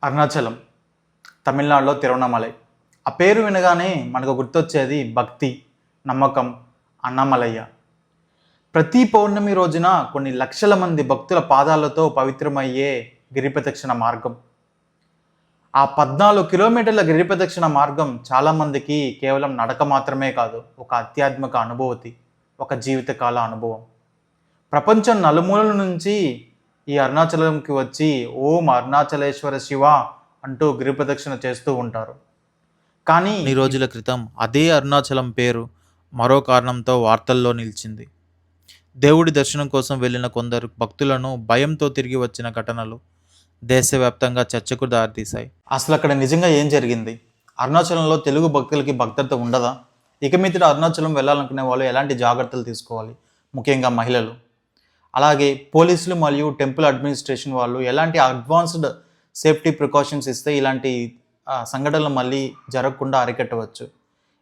అరుణాచలం తమిళనాడులో తిరువణమలై. ఆ పేరు వినగానే మనకు గుర్తొచ్చేది భక్తి, నమ్మకం, అన్నమలయ్య. ప్రతి పౌర్ణమి రోజున కొన్ని లక్షల మంది భక్తుల పాదాలతో పవిత్రమయ్యే గిరిప్రదక్షిణ మార్గం. ఆ 14 కిలోమీటర్ల గిరిప్రదక్షిణ మార్గం చాలామందికి కేవలం నడక మాత్రమే కాదు, ఒక ఆధ్యాత్మిక అనుభూతి, ఒక జీవితకాల అనుభవం. ప్రపంచం నలుమూలల నుంచి ఈ అరుణాచలంకి వచ్చి ఓం అరుణాచలేశ్వర శివ అంటూ గిరిప్రదక్షిణ చేస్తూ ఉంటారు. కానీ కొన్ని రోజుల క్రితం అదే అరుణాచలం పేరు మరో కారణంతో వార్తల్లో నిలిచింది. దేవుడి దర్శనం కోసం వెళ్ళిన కొందరు భక్తులను భయంతో తిరిగి వచ్చిన ఘటనలు దేశవ్యాప్తంగా చర్చకు దారితీశాయి. అసలు అక్కడ నిజంగా ఏం జరిగింది? అరుణాచలంలో తెలుగు భక్తులకి భద్రత ఉండదా? ఇక మీదట అరుణాచలం వెళ్ళాలనుకునే వాళ్ళు ఎలాంటి జాగ్రత్తలు తీసుకోవాలి, ముఖ్యంగా మహిళలు? అలాగే పోలీసులు మరియు టెంపుల్ అడ్మినిస్ట్రేషన్ వాళ్ళు ఎలాంటి అడ్వాన్స్డ్ సేఫ్టీ ప్రికాషన్స్ ఇస్తే ఇలాంటి సంఘటనలు మళ్ళీ జరగకుండా అరికట్టవచ్చు?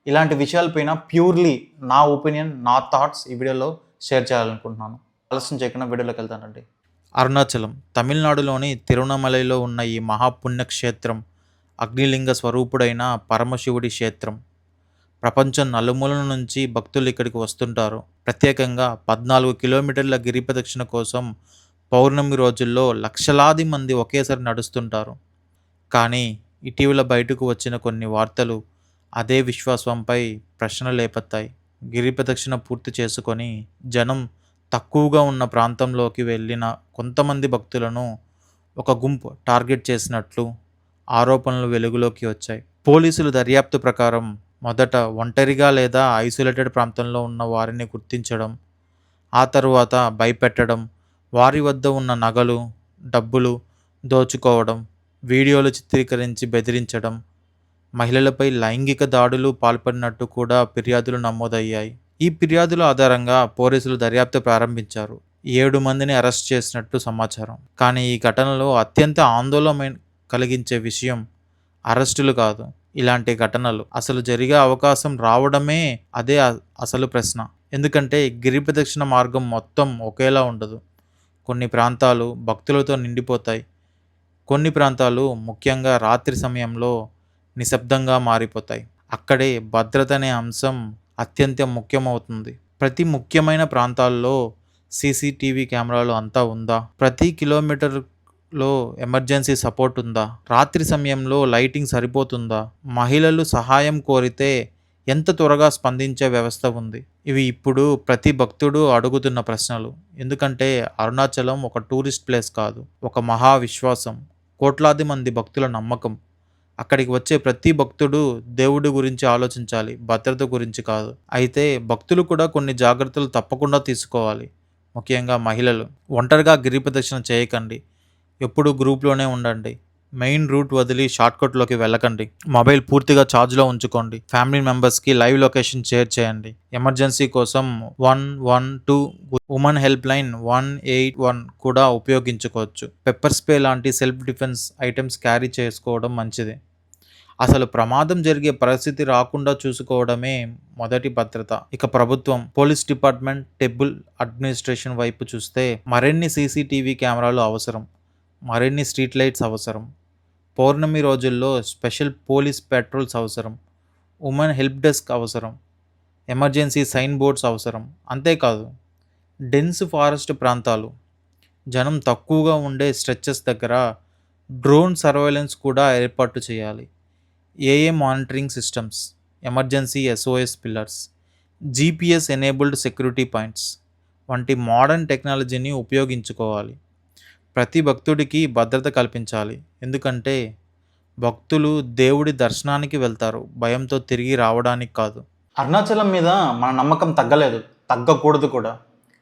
ఇలాంటి విషయాలపైన ప్యూర్లీ నా ఒపీనియన్, నా థాట్స్ ఈ వీడియోలో షేర్ చేయాలనుకుంటున్నాను. ఆలస్యం చేయకుండా వీడియోలోకి వెళ్తానండి. అరుణాచలం తమిళనాడులోని తిరువణమలైలో ఉన్న ఈ మహాపుణ్యక్షేత్రం అగ్నిలింగ స్వరూపుడైన పరమశివుడి క్షేత్రం. ప్రపంచం నలుమూలల నుంచి భక్తులు ఇక్కడికి వస్తుంటారు. ప్రత్యేకంగా 14 కిలోమీటర్ల గిరిప్రదక్షిణ కోసం పౌర్ణమి రోజుల్లో లక్షలాది మంది ఒకేసారి నడుస్తుంటారు. కానీ ఇటీవల బయటకు వచ్చిన కొన్ని వార్తలు అదే విశ్వాసంపై ప్రశ్నలు లేపత్తాయి. గిరిప్రదక్షిణ పూర్తి చేసుకొని జనం తక్కువగా ఉన్న ప్రాంతంలోకి వెళ్ళిన కొంతమంది భక్తులను ఒక గుంపు టార్గెట్ చేసినట్లు ఆరోపణలు వెలుగులోకి వచ్చాయి. పోలీసుల దర్యాప్తు ప్రకారం మొదట ఒంటరిగా లేదా ఐసోలేటెడ్ ప్రాంతంలో ఉన్న వారిని గుర్తించడం, ఆ తరువాత భయపెట్టడం, వారి వద్ద ఉన్న నగలు, డబ్బులు దోచుకోవడం, వీడియోలు చిత్రీకరించి బెదిరించడం, మహిళలపై లైంగిక దాడులు పాల్పడినట్టు కూడా ఫిర్యాదులు నమోదయ్యాయి. ఈ ఫిర్యాదుల ఆధారంగా పోలీసులు దర్యాప్తు ప్రారంభించారు. 7 మందిని అరెస్ట్ చేసినట్టు సమాచారం. కానీ ఈ ఘటనలో అత్యంత ఆందోళన కలిగించే విషయం అరెస్టులు కాదు, ఇలాంటి ఘటనలు అసలు జరిగే అవకాశం రావడమే అదే అసలు ప్రశ్న. ఎందుకంటే గిరిప్రదక్షిణ మార్గం మొత్తం ఒకేలా ఉండదు. కొన్ని ప్రాంతాలు భక్తులతో నిండిపోతాయి. కొన్ని ప్రాంతాలు ముఖ్యంగా రాత్రి సమయంలో నిశ్శబ్దంగా మారిపోతాయి. అక్కడే భద్రత అనే అంశం అత్యంత ముఖ్యమవుతుంది. ప్రతి ముఖ్యమైన ప్రాంతాల్లో సీసీటీవీ కెమెరాలు అంతా ఉందా? ప్రతి కిలోమీటర్లో ఎమర్జెన్సీ సపోర్ట్ ఉందా? రాత్రి సమయంలో లైటింగ్ సరిపోతుందా? మహిళలు సహాయం కోరితే ఎంత త్వరగా స్పందించే వ్యవస్థ ఉంది? ఇవి ఇప్పుడు ప్రతి భక్తుడు అడుగుతున్న ప్రశ్నలు. ఎందుకంటే అరుణాచలం ఒక టూరిస్ట్ ప్లేస్ కాదు, ఒక మహావిశ్వాసం, కోట్లాది మంది భక్తుల నమ్మకం. అక్కడికి వచ్చే ప్రతి భక్తుడు దేవుడి గురించి ఆలోచించాలి, భద్రత గురించి కాదు. అయితే భక్తులు కూడా కొన్ని జాగ్రత్తలు తప్పకుండా తీసుకోవాలి. ముఖ్యంగా మహిళలు ఒంటరిగా గిరిప్రదక్షిణ చేయకండి. ఎప్పుడు గ్రూప్లోనే ఉండండి. మెయిన్ రూట్ వదిలి షార్ట్కట్లోకి వెళ్ళకండి. మొబైల్ పూర్తిగా ఛార్జ్లో ఉంచుకోండి. ఫ్యామిలీ మెంబర్స్కి లైవ్ లొకేషన్ షేర్ చేయండి. ఎమర్జెన్సీ కోసం 112 ఉమెన్ హెల్ప్ లైన్ 181 కూడా ఉపయోగించుకోవచ్చు. పెప్పర్ స్ప్రే లాంటి సెల్ఫ్ డిఫెన్స్ ఐటమ్స్ క్యారీ చేసుకోవడం మంచిది. అసలు ప్రమాదం జరిగే పరిస్థితి రాకుండా చూసుకోవడమే మొదటి భద్రత. ఇక ప్రభుత్వం, పోలీస్ డిపార్ట్మెంట్, టెంపుల్ అడ్మినిస్ట్రేషన్ వైపు చూస్తే మరిన్ని సీసీటీవీ కెమెరాలు అవసరం, మరిన్ని స్ట్రీట్ లైట్స్ అవసరం. పౌర్ణమి రోజుల్లో స్పెషల్ పోలీస్ పెట్రోల్స్ అవసరం, ఉమెన్ హెల్ప్ డెస్క్ అవసరం, ఎమర్జెన్సీ సైన్ బోర్డ్స్ అవసరం. అంతేకాదు డెన్స్ ఫారెస్ట్ ప్రాంతాలు, జనం తక్కువగా ఉండే స్ట్రెచెస్ దగ్గర డ్రోన్ సర్వేలెన్స్ కూడా ఏర్పాటు చేయాలి. ఏఏ monitoring systems, emergency SOS pillars, GPS enabled security points వంటి మోడర్న్ టెక్నాలజీని ఉపయోగించుకోవాలి. ప్రతి భక్తుడికి భద్రత కల్పించాలి. ఎందుకంటే భక్తులు దేవుడి దర్శనానికి వెళ్తారు, భయంతో తిరిగి రావడానికి కాదు. అరుణాచలం మీద మన నమ్మకం తగ్గలేదు, తగ్గకూడదు కూడా.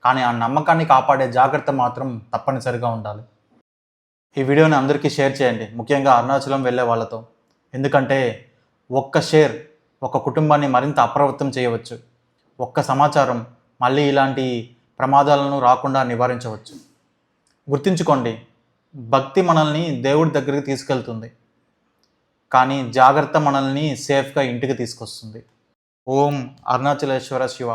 కానీ ఆ నమ్మకాన్ని కాపాడే జాగ్రత్త మాత్రం తప్పనిసరిగా ఉండాలి. ఈ వీడియోని అందరికీ షేర్ చేయండి, ముఖ్యంగా అరుణాచలం వెళ్ళే వాళ్ళతో. ఎందుకంటే ఒక్క షేర్ ఒక కుటుంబాన్ని మరింత అప్రమత్తం చేయవచ్చు. ఒక్క సమాచారం మళ్ళీ ఇలాంటి ప్రమాదాలను రాకుండా నివారించవచ్చు. గుర్తుంచుకోండి, భక్తి మనల్ని దేవుడి దగ్గరికి తీసుకెళ్తుంది, కానీ జాగ్రత్త మనల్ని సేఫ్గా ఇంటికి తీసుకొస్తుంది. ఓం అరుణాచలేశ్వర శివ.